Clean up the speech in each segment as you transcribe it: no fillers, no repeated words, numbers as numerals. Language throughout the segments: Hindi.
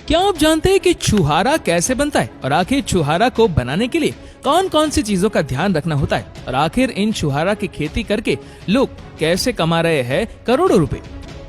क्या आप जानते हैं कि छुहारा कैसे बनता है और आखिर छुहारा को बनाने के लिए कौन कौन सी चीजों का ध्यान रखना होता है और आखिर इन छुहारा की खेती करके लोग कैसे कमा रहे हैं करोड़ों रुपए।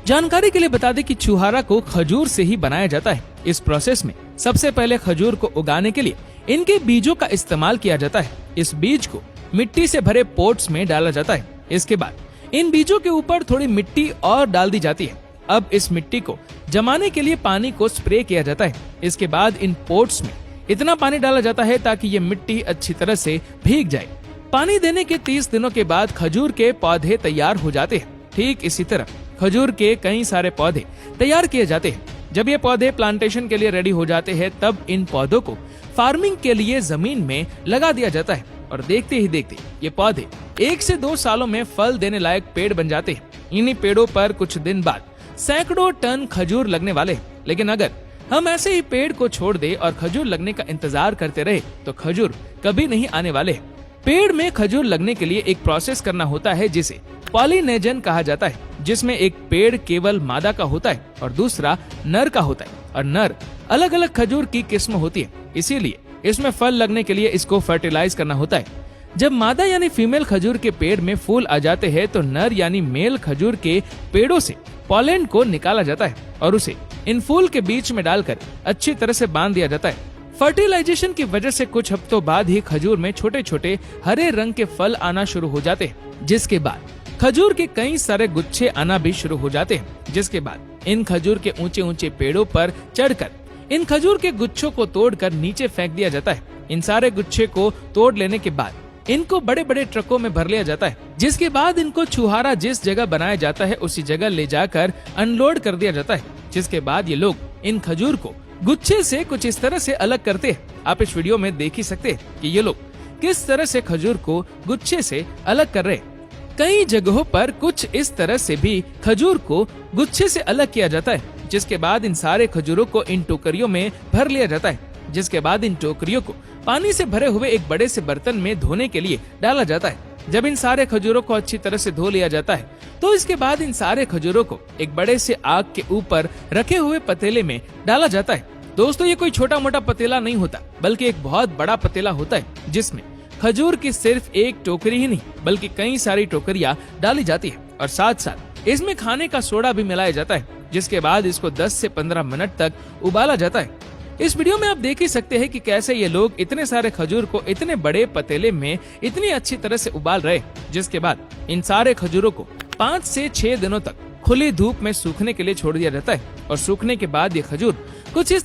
जानकारी के लिए बता दें कि छुहारा को खजूर से ही बनाया जाता है। इस प्रोसेस में सबसे पहले खजूर को उगाने के लिए इनके बीजों का इस्तेमाल किया जाता है। इस बीज को मिट्टी से भरे पोट्स में डाला जाता है। इसके बाद इन बीजों के ऊपर थोड़ी मिट्टी और डाल दी जाती है। अब इस मिट्टी को जमाने के लिए पानी को स्प्रे किया जाता है। इसके बाद इन पोट्स में इतना पानी डाला जाता है ताकि ये मिट्टी अच्छी तरह से भीग जाए। पानी देने के 30 दिनों के बाद खजूर के पौधे तैयार हो जाते हैं। ठीक इसी तरह खजूर के कई सारे पौधे तैयार किए जाते हैं। जब ये पौधे प्लांटेशन के लिए रेडी हो जाते हैं तब इन पौधों को फार्मिंग के लिए जमीन में लगा दिया जाता है और देखते ही देखते ये पौधे 1 से 2 सालों में फल देने लायक पेड़ बन जाते हैं। इन्हीं पेड़ों पर कुछ दिन बाद सैकड़ों टन खजूर लगने वाले। लेकिन अगर हम ऐसे ही पेड़ को छोड़ दे और खजूर लगने का इंतजार करते रहे तो खजूर कभी नहीं आने वाले। पेड़ में खजूर लगने के लिए एक प्रोसेस करना होता है जिसे पॉलिनेजन कहा जाता है, जिसमें एक पेड़ केवल मादा का होता है और दूसरा नर का होता है और नर अलग अलग खजूर की किस्म होती है। इसीलिए इसमें फल लगने के लिए इसको फर्टिलाइज करना होता है। जब मादा यानी फीमेल खजूर के पेड़ में फूल आ जाते हैं तो नर यानी मेल खजूर के पेड़ों से पॉलन को निकाला जाता है और उसे इन फूल के बीच में डालकर अच्छी तरह से बांध दिया जाता है। फर्टिलाइजेशन की वजह से कुछ हफ्तों बाद ही खजूर में छोटे छोटे हरे रंग के फल आना शुरू हो जाते हैं, जिसके बाद खजूर के कई सारे गुच्छे आना भी शुरू हो जाते हैं। जिसके बाद इन खजूर के ऊंचे ऊंचे पेड़ों पर चढ़कर इन खजूर के गुच्छों को तोड़कर नीचे फेंक दिया जाता है। इन सारे गुच्छे को तोड़ लेने के बाद इनको बड़े बड़े ट्रकों में भर लिया जाता है, जिसके बाद इनको छुहारा जिस जगह बनाया जाता है उसी जगह ले जाकर अनलोड कर दिया जाता है। जिसके बाद ये लोग इन खजूर को गुच्छे से कुछ इस तरह से अलग करते हैं। आप इस वीडियो में देख ही सकते हैं कि ये लोग किस तरह से खजूर को गुच्छे से अलग कर रहे हैं। कई जगहों पर कुछ इस तरह से भी खजूर को गुच्छे से अलग किया जाता है। जिसके बाद इन सारे खजूरों को इन टोकरियों में भर लिया जाता है। जिसके बाद इन टोकरियों को पानी से भरे हुए एक बड़े से बर्तन में धोने के लिए डाला जाता है। जब इन सारे खजूरों को अच्छी तरह से धो लिया जाता है तो इसके बाद इन सारे खजूरों को एक बड़े से आग के ऊपर रखे हुए पतीले में डाला जाता है। दोस्तों, ये कोई छोटा मोटा पतीला नहीं होता बल्कि एक बहुत बड़ा पतीला होता है जिसमें खजूर की सिर्फ एक टोकरी ही नहीं बल्कि कई सारी टोकरियां डाली जाती है और साथ साथ इसमें खाने का सोडा भी मिलाया जाता है। जिसके बाद इसको 10 से 15 मिनट तक उबाला जाता है। इस वीडियो में आप देख ही सकते हैं कि कैसे ये लोग इतने सारे खजूर को इतने बड़े पतीले में इतनी अच्छी तरह से उबाल रहे। जिसके बाद इन सारे खजूरों को 5 से 6 दिनों तक खुली धूप में सूखने के लिए छोड़ दिया जाता है और सूखने के बाद ये खजूर कुछ इस